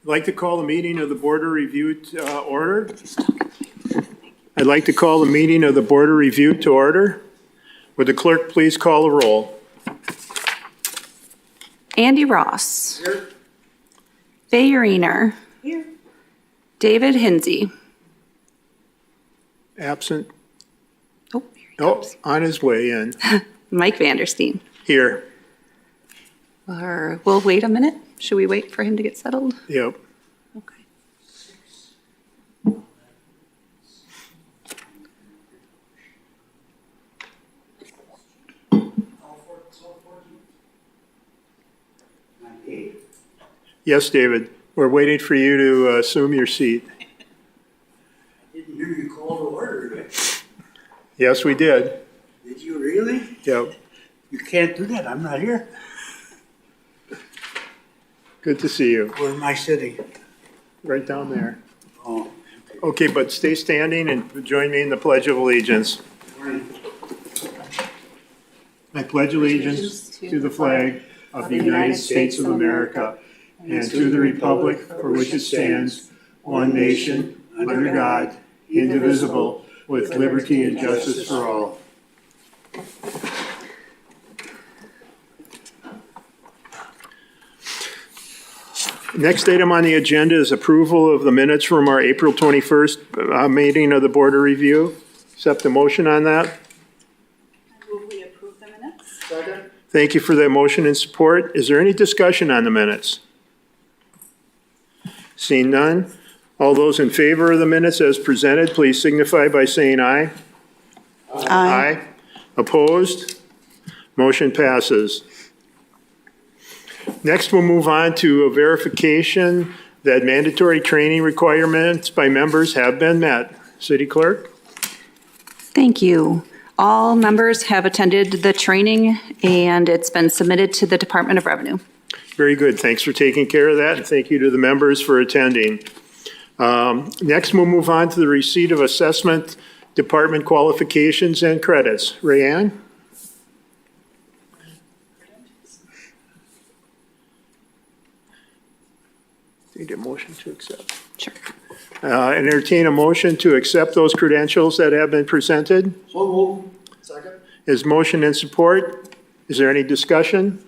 I'd like to call the meeting of the Board of Review to order. I'd like to call the meeting of the Board of Review to order. Would the clerk please call the roll? Andy Ross. Here. Faye Uriner. Here. David Hinsey. Absent. Oh, here he Oh, comes. on his way in. Mike Vandersteen. Here. Or we'll wait a minute. Should we wait for him to get settled? Yep. Okay. Yes, David. We're waiting for you to assume your seat. Didn't hear you call to order. Yes, we did. Did you really? Yep. You can't do that. I'm not here. Good to see you. Where am I sitting? Right down there. Oh. Okay, but stay standing and join me in the Pledge of Allegiance. I pledge allegiance to the flag of the United States of America and to the republic for which it stands, one nation, under God, indivisible, with liberty and justice for all. Next item on the agenda is approval of the minutes from our April 21st meeting of the Board of Review. Accept the motion on that. I move we approve the minutes. Second. Thank you for that motion and support. Is there any discussion on the minutes? Seeing none, all those in favor of the minutes as presented, please signify by saying aye. Aye. Opposed? Motion passes. Next, we'll move on to a verification that mandatory training requirements by members have been met. City Clerk? Thank you. All members have attended the training and it's been submitted to the Department of Revenue. Very good. Thanks for taking care of that, and thank you to the members for attending. Next, we'll move on to the receipt of assessment department qualifications and credits. Rayanne? Need a motion to accept. Sure. Entertain a motion to accept those credentials that have been presented. So move. Second. Is motion and support? Is there any discussion?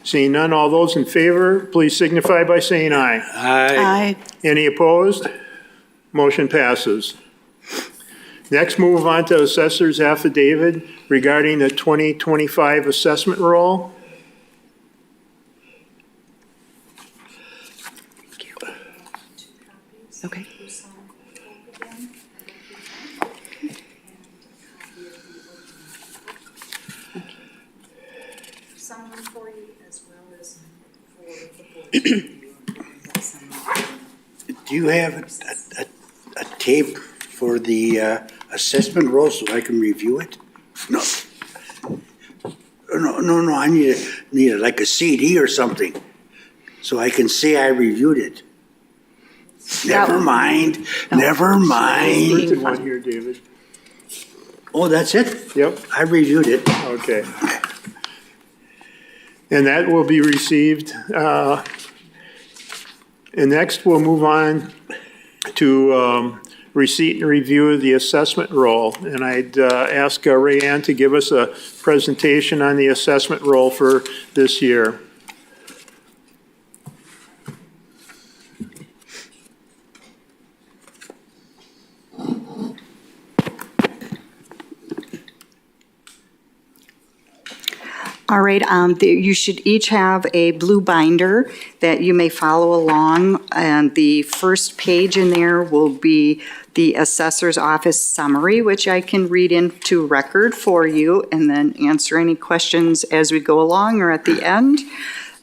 Seeing none, all those in favor, please signify by saying aye. Aye. Any opposed? Motion passes. Next, move on to assessor's affidavit regarding the 2025 assessment roll. Okay. Some for you as well as for the board. Do you have a tape for the assessment roll so I can review it? No. No, I need like a CD or something so I can say I reviewed it. Never mind, never mind. Printed one here, David. Oh, that's it? Yep, I reviewed it. okay. And that will be received. And next, we'll move on to receipt and review of the assessment roll. And I'd ask Rayanne to give us a presentation on the assessment roll for this year. All right, you should each have a blue binder that you may follow along, and the first page in there will be the assessor's office summary, which I can read into record for you and then answer any questions as we go along or at the end.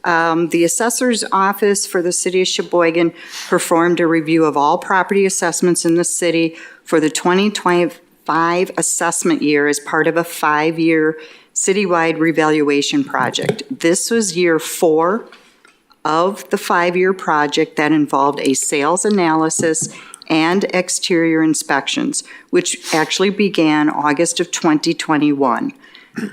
The assessor's office for the city of Sheboygan performed a review of all property assessments in the city for the 2025 assessment year as part of a 5-year citywide revaluation project. This was year 4 of the 5-year project that involved a sales analysis and exterior inspections, which actually began August of 2021.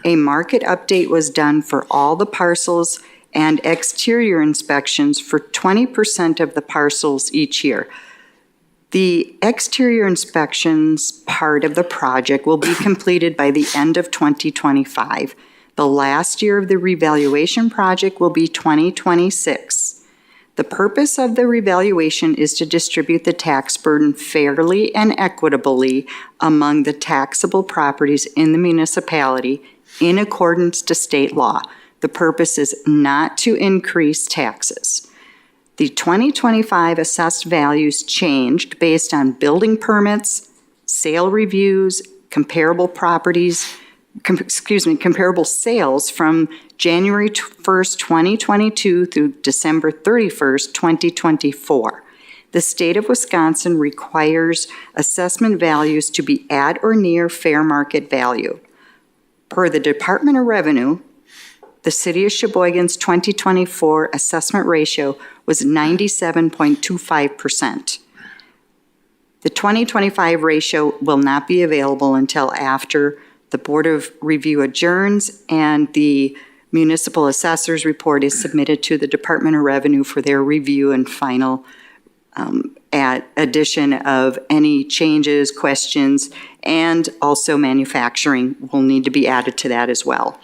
A market update was done for all the parcels and exterior inspections for 20% of the parcels each year. The exterior inspections part of the project will be completed by the end of 2025. The last year of the revaluation project will be 2026. The purpose of the revaluation is to distribute the tax burden fairly and equitably among the taxable properties in the municipality in accordance to state law. The purpose is not to increase taxes. The 2025 assessed values changed based on building permits, sale reviews, comparable sales from January 1st, 2022 through December 31st, 2024. The state of Wisconsin requires assessment values to be at or near fair market value. Per the Department of Revenue, the City of Sheboygan's 2024 assessment ratio was 97.25%. The 2025 ratio will not be available until after the Board of Review adjourns and the municipal assessor's report is submitted to the Department of Revenue for their review and final addition of any changes, questions, and also manufacturing will need to be added to that as well.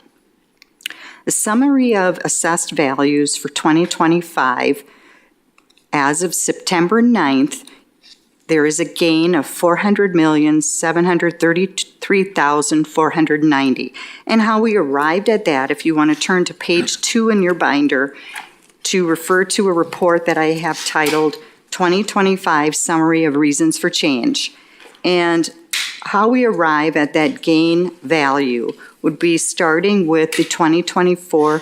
The summary of assessed values for 2025, as of September 9th, there is a gain of $400,733,490. And how we arrived at that, if you want to turn to page 2 in your binder to refer to a report that I have titled 2025 Summary of Reasons for Change. And how we arrive at that gain value would be starting with the 2024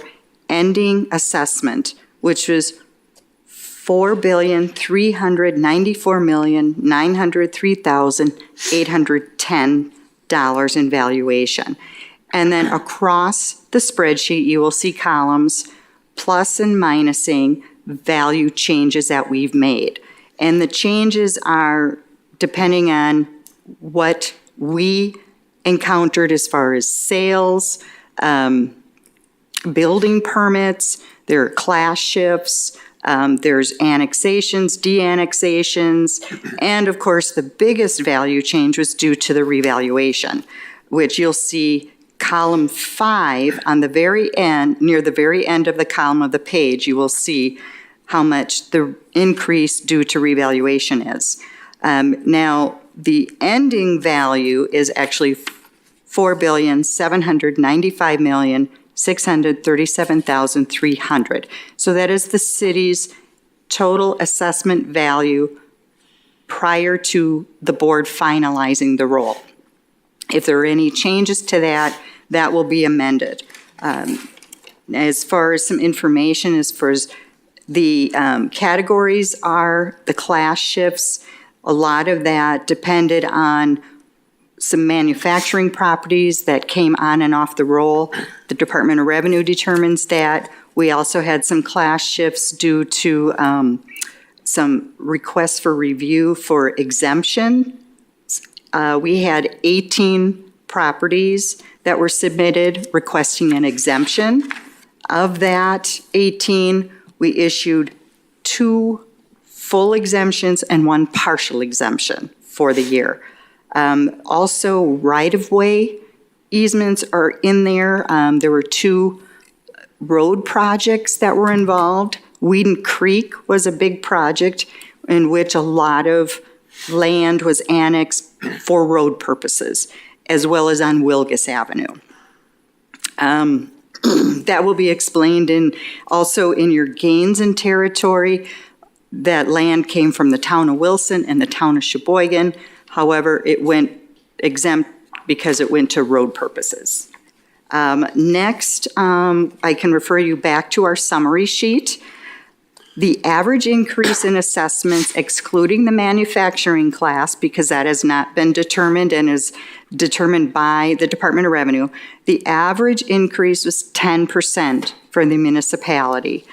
ending assessment, which was $4,394,903,810 in valuation. And then across the spreadsheet, you will see columns plus and minusing value changes that we've made. And the changes are depending on what we encountered as far as sales, building permits, there are class shifts, there's annexations, de-annexations, and of course the biggest value change was due to the revaluation, which you'll see column 5 on the very end, near the very end of the column of the page, you will see how much the increase due to revaluation is. Now, the ending value is actually $4,795,637,300. So that is the city's total assessment value prior to the board finalizing the roll. If there are any changes to that, that will be amended. As far as some information, as far as the categories are, the class shifts, a lot of that depended on some manufacturing properties that came on and off the roll. The Department of Revenue determines that. We also had some class shifts due to some requests for review for exemption. We had 18 properties that were submitted requesting an exemption. Of that 18, we issued 2 full exemptions and 1 partial exemption for the year. Also, right-of-way easements are in there. There were 2 road projects that were involved. Whedon Creek was a big project in which a lot of land was annexed for road purposes, as well as on Wilgus Avenue. That will be explained also in your gains in territory. That land came from the town of Wilson and the town of Sheboygan. However, it went exempt because it went to road purposes. Next, I can refer you back to our summary sheet. The average increase in assessments, excluding the manufacturing class, because that has not been determined and is determined by the Department of Revenue, the average increase was 10% for the municipality.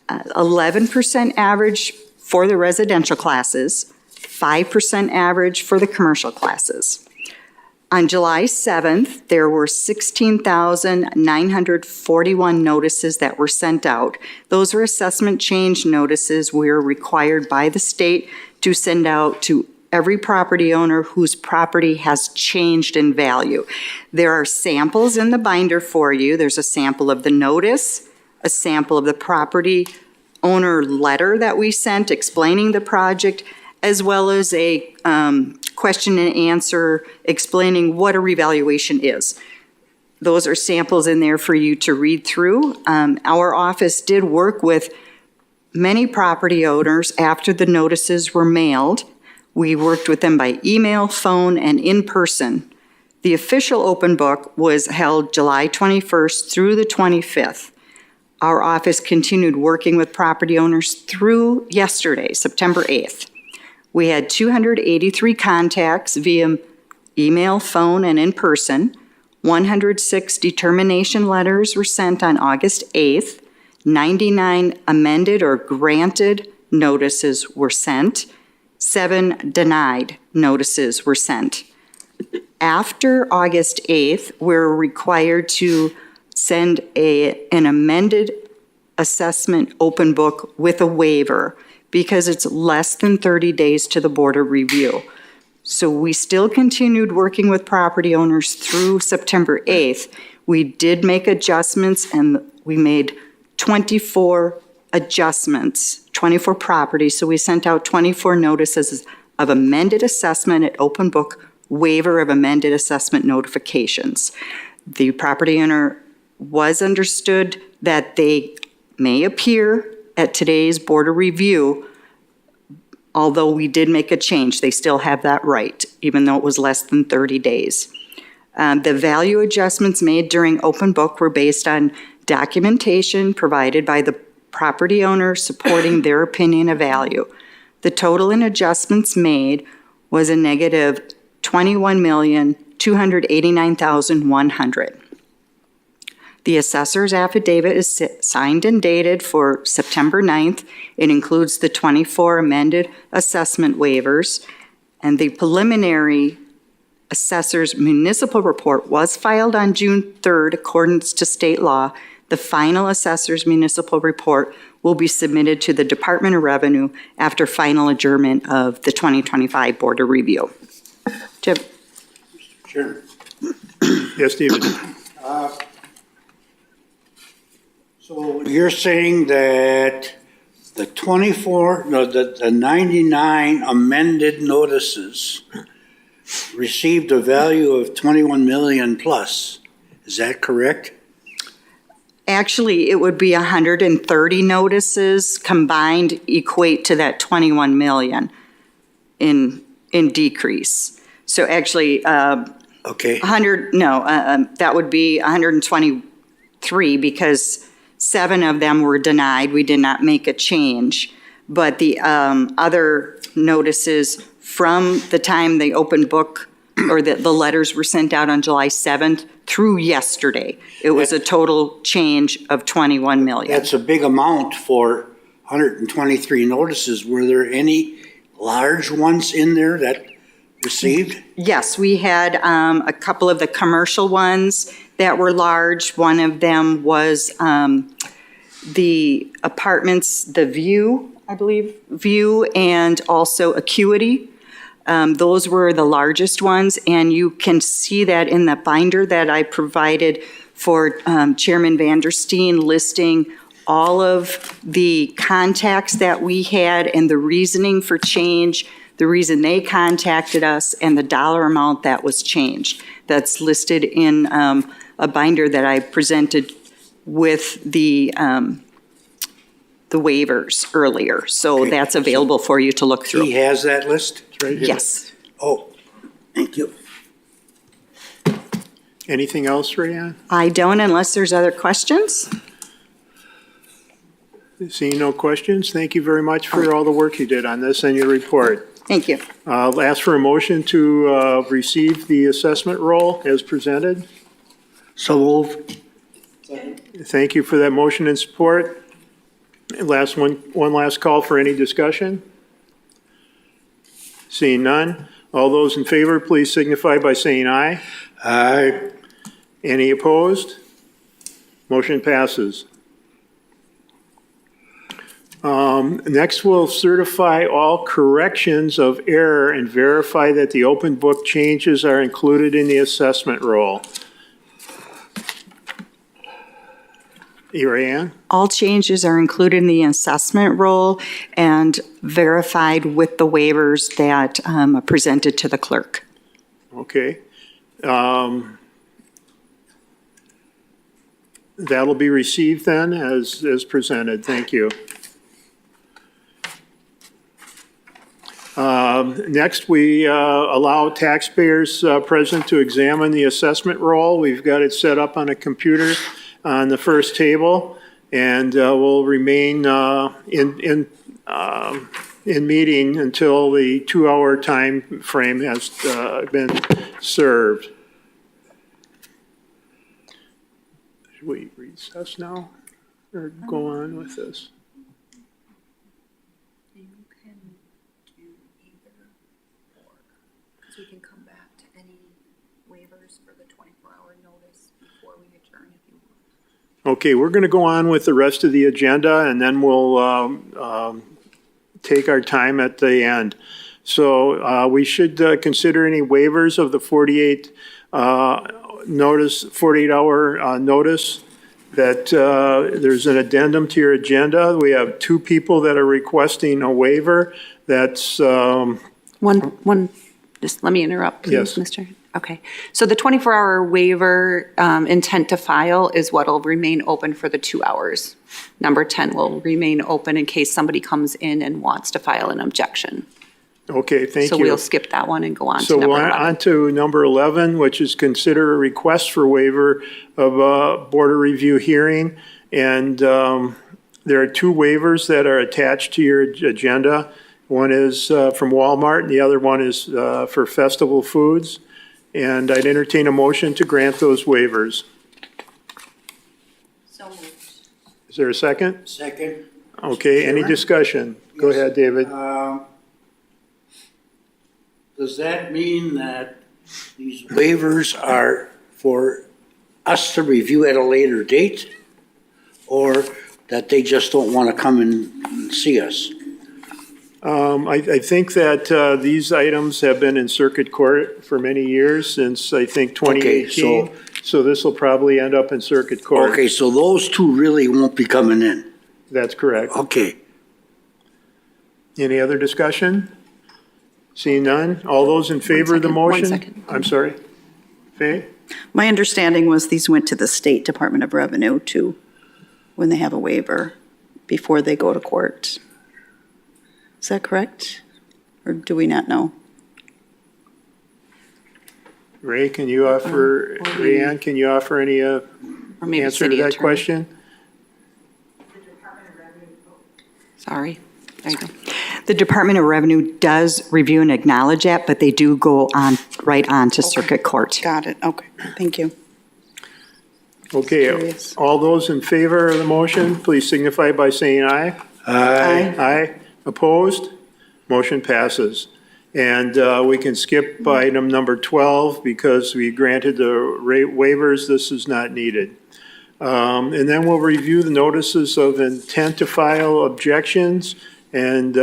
11% average for the residential classes, 5% average for the commercial classes. On July 7th, there were 16,941 notices that were sent out. Those were assessment change notices we're required by the state to send out to every property owner whose property has changed in value. There are samples in the binder for you. There's a sample of the notice, a sample of the property owner letter that we sent explaining the project, as well as a question and answer explaining what a revaluation is. Those are samples in there for you to read through. Our office did work with many property owners after the notices were mailed. We worked with them by email, phone, and in person. The official open book was held July 21st through the 25th. Our office continued working with property owners through yesterday, September 8th. We had 283 contacts via email, phone, and in person. 106 determination letters were sent on August 8th. 99 amended or granted notices were sent. 7 denied notices were sent. After August 8th, we're required to send an amended assessment open book with a waiver because it's less than 30 days to the Board of Review. So we still continued working with property owners through September 8th. We did make adjustments, and we made 24 adjustments, 24 properties. So we sent out 24 notices of amended assessment at open book, waiver of amended assessment notifications. The property owner was understood that they may appear at today's Board of Review. Although we did make a change, they still have that right, even though it was less than 30 days. The value adjustments made during open book were based on documentation provided by the property owner supporting their opinion of value. The total in adjustments made was a negative $21,289,100. The assessor's affidavit is signed and dated for September 9th. It includes the 24 amended assessment waivers, and the preliminary assessor's municipal report was filed on June 3rd, accordance to state law. The final assessor's municipal report will be submitted to the Department of Revenue after final adjournment of the 2025 Board of Review. Jim? Sure. Yes, Stephen? So you're saying that the 99 amended notices received a value of 21 million plus. Is that correct? Actually, it would be 130 notices combined equate to that 21 million in decrease. So actually, Okay. that would be 123 because 7 of them were denied. We did not make a change. But the other notices from the time the open book or the letters were sent out on July 7th through yesterday, it was a total change of 21 million. That's a big amount for 123 notices. Were there any large ones in there that received? Yes, we had a couple of the commercial ones that were large. One of them was the apartments, the View, I believe, View, and also Acuity. Those were the largest ones, and you can see that in the binder that I provided for Chairman Vandersteen, listing all of the contacts that we had and the reasoning for change, the reason they contacted us, and the dollar amount that was changed. That's listed in a binder that I presented with the waivers earlier. So Okay. that's available for you to look through. He has that list? It's right here. Yes. Oh, thank you. Anything else, Rayanne? I don't unless there's other questions. Seeing no questions, thank you very much for all the work you did on this and your report. Thank you. I'll ask for a motion to receive the assessment roll as presented. So moved. Thank you for that motion and support. One last call for any discussion. Seeing none, All those in favor, please signify by saying aye. Aye. Any opposed? Motion passes. Next, we'll certify all corrections of error and verify that the open book changes are included in the assessment roll. Ann? All changes are included in the assessment roll and verified with the waivers that are presented to the clerk. Okay. That'll be received then as presented. Thank you. Next, we allow taxpayers present to examine the assessment roll. We've got it set up on a computer on the first table, and will remain in meeting until the 2-hour time frame has been served. Should we recess now or go on with this? You can do either or, because we can come back to any waivers for the 24-hour notice before we adjourn if you want. Okay, we're going to go on with the rest of the agenda, and then we'll take our time at the end. So we should consider any waivers of the 48-hour notice that there's an addendum to your agenda. We have 2 people that are requesting a waiver. That's One, just let me interrupt, please, Yes. Mr. Okay. So the 24-hour waiver intent to file is what will remain open for the 2 hours. Number 10 will remain open in case somebody comes in and wants to file an objection. okay, thank So you. we'll skip that one and go on to So number we're 11. on to number 11, which is consider a request for waiver of a board of review hearing. And there are 2 waivers that are attached to your agenda. One is from Walmart and the other one is for Festival Foods. And I'd entertain a motion to grant those waivers. So moved. Is there a second? Second. Okay, any Chairman? discussion? Go ahead, David. Does that mean that these waivers are for us to review at a later date? Or that they just don't want to come and see us? I think that these items have been in circuit court for many years, since I think 2018. So this will probably end up in circuit court. Okay, so those 2 really won't be coming in. That's correct. Okay. Any other discussion? Seeing none? All those in favor of the One motion? second. I'm sorry. Faye? My understanding was these went to the State Department of Revenue too, when they have a waiver, before they go to court. Is that correct? Or do we not know? Ray, can you offer, Rayanne, can you offer any Or maybe answer to city that attorney. question? Sorry. There you go. The Department of Revenue does review and acknowledge that, but they do go on, right on to circuit court. Got it, okay, thank you. Okay, Curious. all those in favor of the motion, please signify by saying aye. Aye. Aye. Opposed? Motion passes. And we can skip item number 12 because we granted the waivers. This is not needed. And then we'll review the notices of intent to file objections and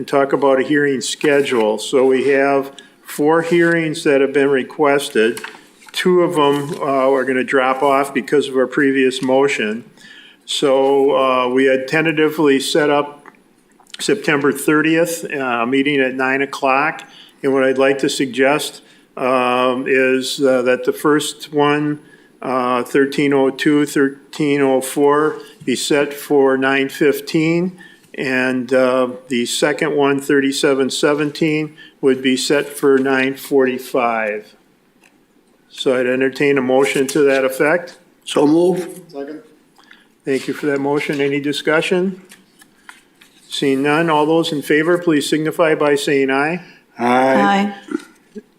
talk about a hearing schedule. So we have 4 hearings that have been requested. 2 of them are going to drop off because of our previous motion. So we had tentatively set up September 30th, meeting at 9 o'clock. And what I'd like to suggest is that the first one, 1302, 1304, be set for 9:15. And the second one, 3717, would be set for 9:45. So I'd entertain a motion to that effect. So move. Thank you for that motion. Any discussion? Seeing none, all those in favor, please signify by saying aye. Aye.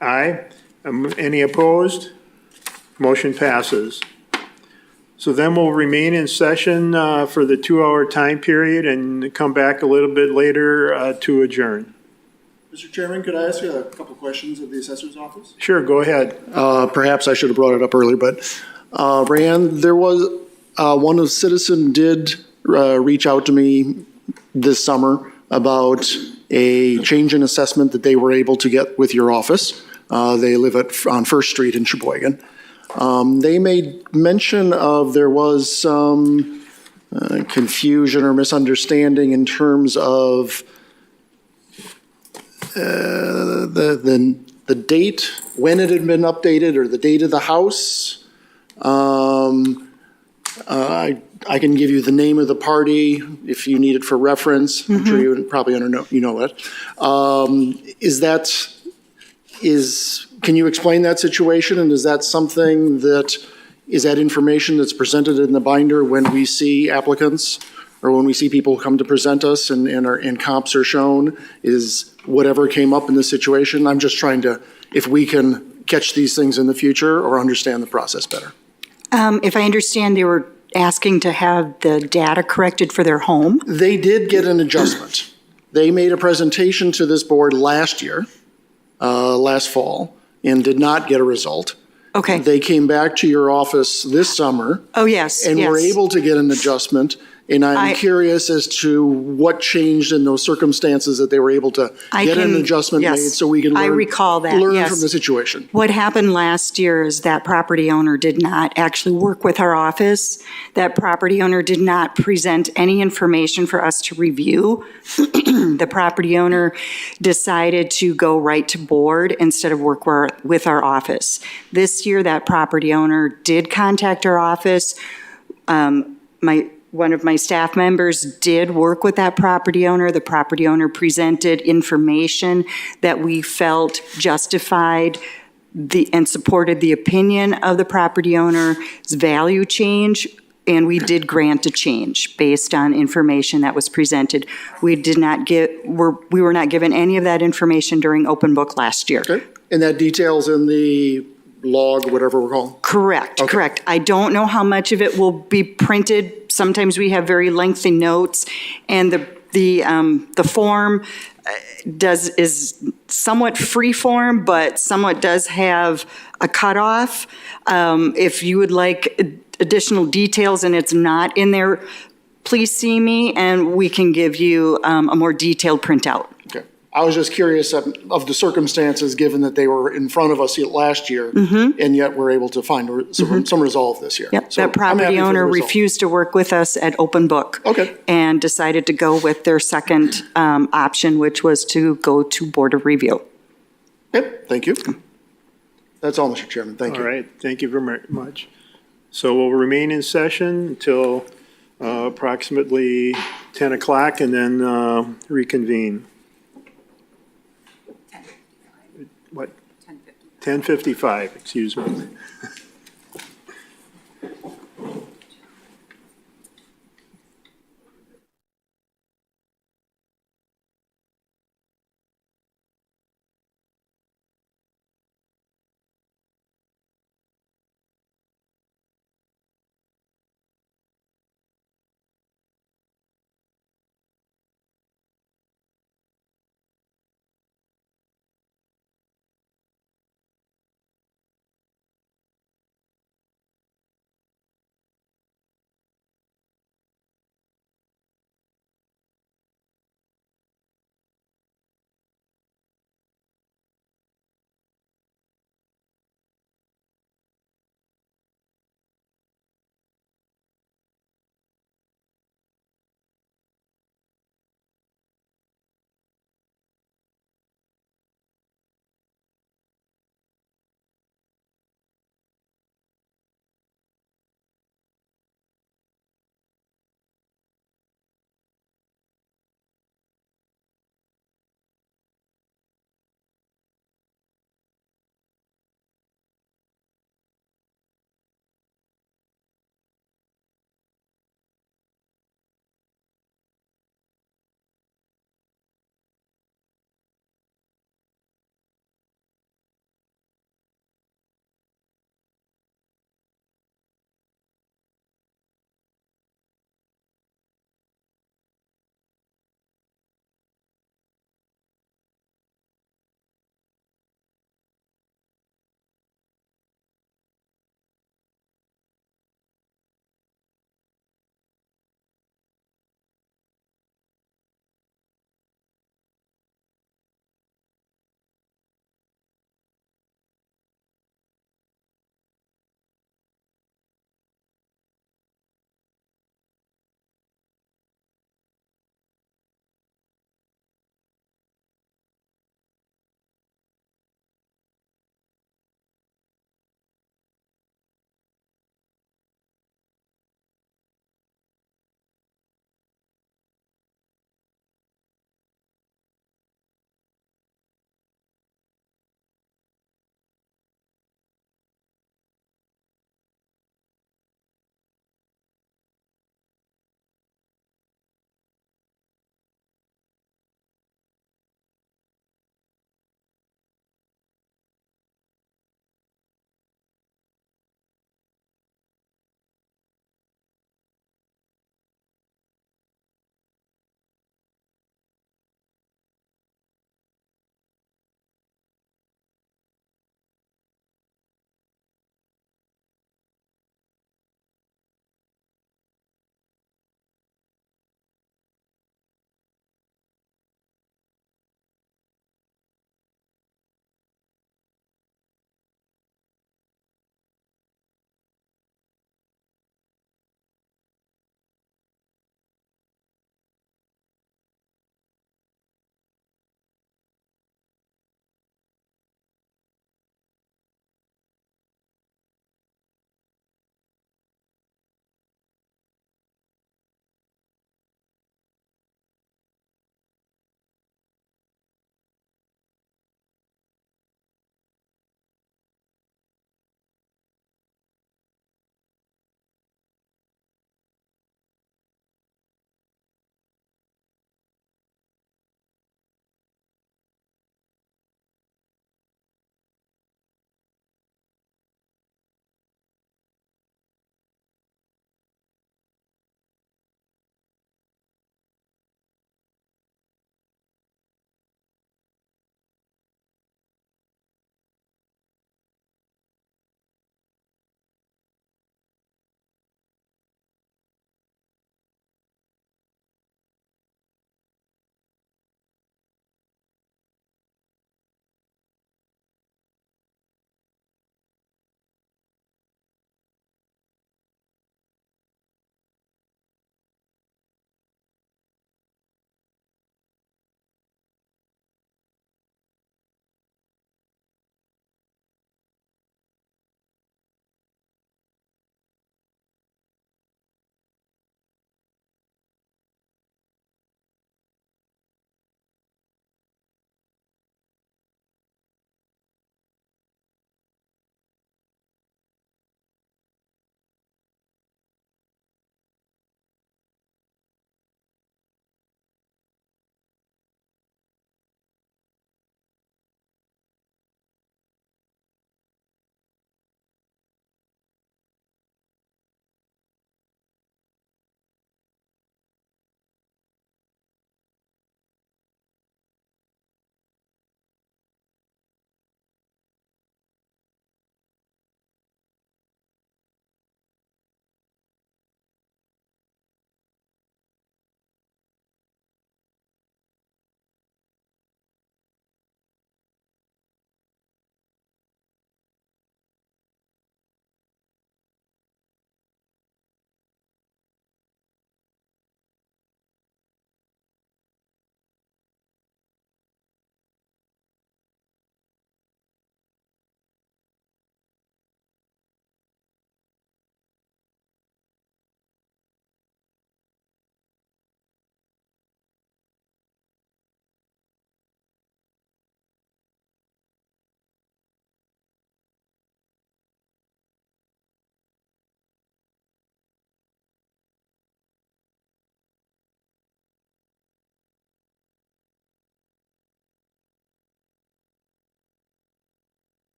Aye. Any opposed? Motion passes. So then we'll remain in session for the 2-hour time period and come back a little bit later to adjourn. Mr. Chairman, could I ask you a couple questions of the assessor's office? Sure, go ahead. Perhaps I should have brought it up earlier, but Rand, there was, one of citizen did reach out to me this summer about a change in assessment that they were able to get with your office. They live on First Street in Sheboygan. They made mention of there was some confusion or misunderstanding in terms of the date, when it had been updated, or the date of the house. I can give you the name of the party if you need it for reference. I'm sure you probably know it. Can you explain that situation, and is that something is that information that's presented in the binder when we see applicants, or when we see people come to present us and comps are shown, is whatever came up in this situation? I'm just trying to, if we can catch these things in the future or understand the process better. If I understand, they were asking to have the data corrected for their home. They did get an adjustment. They made a presentation to this board last year, last fall, and did not get a result. Okay. They came back to your office this summer. Oh, yes, And were yes. able to get an adjustment. And I'm curious as to what changed in those circumstances that they were able to get an adjustment made, so we can learn. I recall that, Learn yes. from the situation. What happened last year is that property owner did not actually work with our office. That property owner did not present any information for us to review. The property owner decided to go right to board instead of work with our office. This year, that property owner did contact our office. One of my staff members did work with that property owner. The property owner presented information that we felt justified and supported the opinion of the property owner's value change, and we did grant a change based on information that was presented. We were not given any of that information during open book last year. Okay. And that details in the log, whatever we're calling? Correct, Okay. correct. I don't know how much of it will be printed. Sometimes we have very lengthy notes, and the form is somewhat free form, but somewhat does have a cutoff. If you would like additional details and it's not in there, please see me and we can give you a more detailed printout. Okay. I was just curious of the circumstances, given that they were in front of us last year, and yet we're able to find some resolve this year. Yep, So that I'm happy property for the owner result. refused to work with us at open book. Okay. And decided to go with their second option, which was to go to Board of Review. Yep, thank you. That's all, Mr. Chairman. Thank you. All right, thank you very much. So we'll remain in session until approximately 10 o'clock and then reconvene. What? 10:55, excuse me.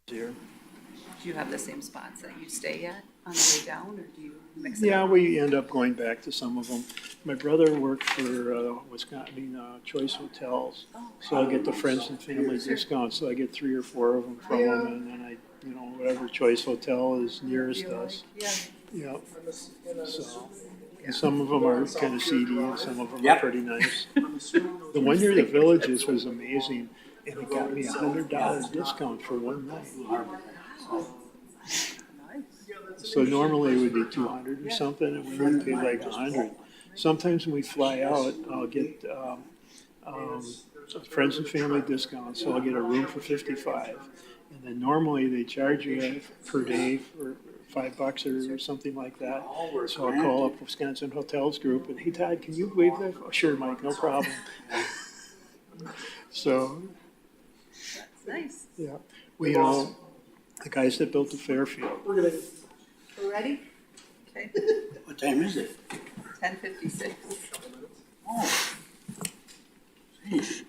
Here. Do you have the same spots that you stay at on the way down, or do you mix it Yeah, up? we end up going back to some of them. My brother worked for Choice Hotels, so I get the friends and family discount, so I get 3 or 4 of them from them, and then whatever Choice Hotel is nearest us. Yeah. So, and some of them are kind of seedy, and some of them are pretty nice. The one near the Villages was amazing, and it got me $100 discount for one night. So normally it would be 200 or something, and we would pay like 100. Sometimes when we fly out, I'll get friends and family discount, so I'll get a room for 55. And then normally they charge you per day for $5 or something like that. So I'll call up Wisconsin Hotels Group and, hey Todd, can you waive that? Oh, sure, Mike, no problem. So, Nice. yeah, we the guys that built the Fairfield. We're ready? Okay, What time is it? 10:56. Oh. Geez.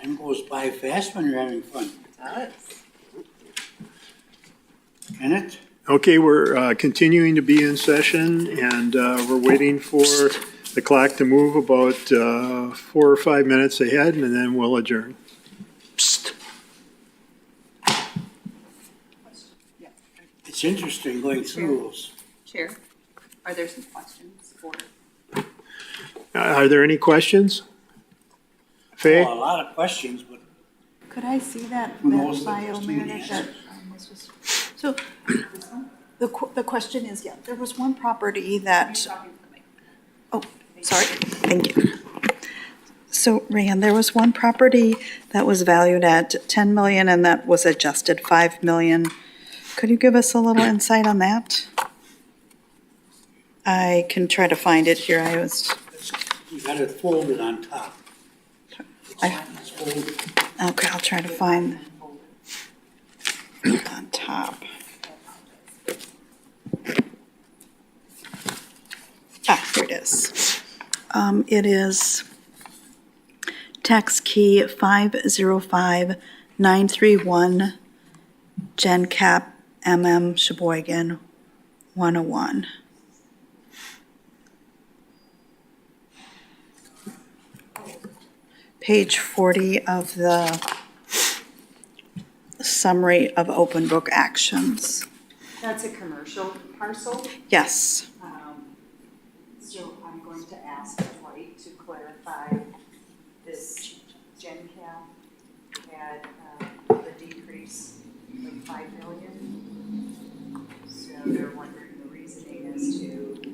Time goes by fast when you're having fun. Can it? Okay, we're continuing to be in session, and we're waiting for the clock to move about 4 or 5 minutes ahead, and then we'll adjourn. Psst. It's interesting going through those. Chair, are there some questions for? Are there any questions? Faye? Oh, a lot of questions, but Could I see that Who knows the bio question minute yet? that, this was, so, the question is, yeah, there was one property that, oh, sorry, thank you. So, Rand, there was one property that was valued at 10 million and that was adjusted 5 million. Could you give us a little insight on that? I can try to find it here, you got it folded on top. It's folded. okay, I'll try to find on top. Here it is. It is tax key 505931, Gen Cap Sheboygan 101. Page 40 of the summary of open book actions. That's a commercial parcel. Yes. So I'm going to ask Dwight to clarify this Gen Cap had the decrease of 5 million. So they're wondering the reasoning as to, I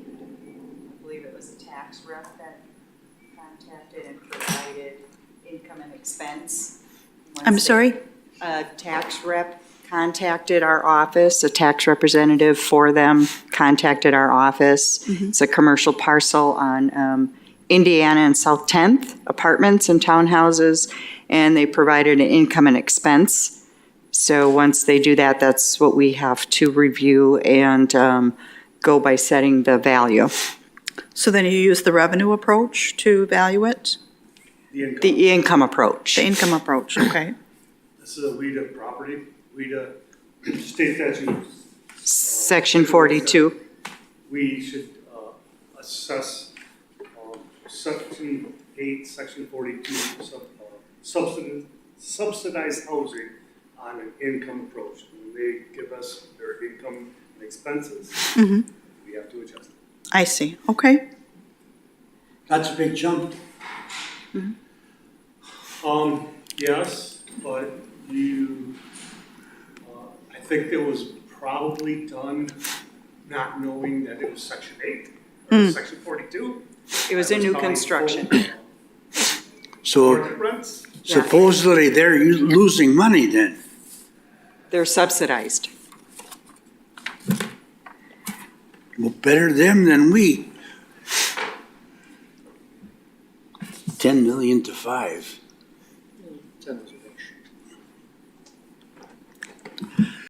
believe it was a tax rep that contacted and provided income and expense. I'm sorry? A tax rep contacted our office, a tax representative for them contacted our office. It's a commercial parcel on Indiana and South 10th, apartments and townhouses, and they provided an income and expense. So once they do that, that's what we have to review and go by setting the value. So then you use the revenue approach to value it? The income approach. The income approach, okay. This is a WIDA property, WIDA state statute. Section 42. We should assess Section 8, Section 42, subsidized housing on an income approach. When they give us their income and expenses, we have to adjust it. I see, okay. That's a big jump. Yes, but I think it was probably done not knowing that it was Section 8 or Section 42. It was a new construction. So Market rents. supposedly they're losing money then. They're subsidized. Well, better them than we. 10 million to 5. 10 is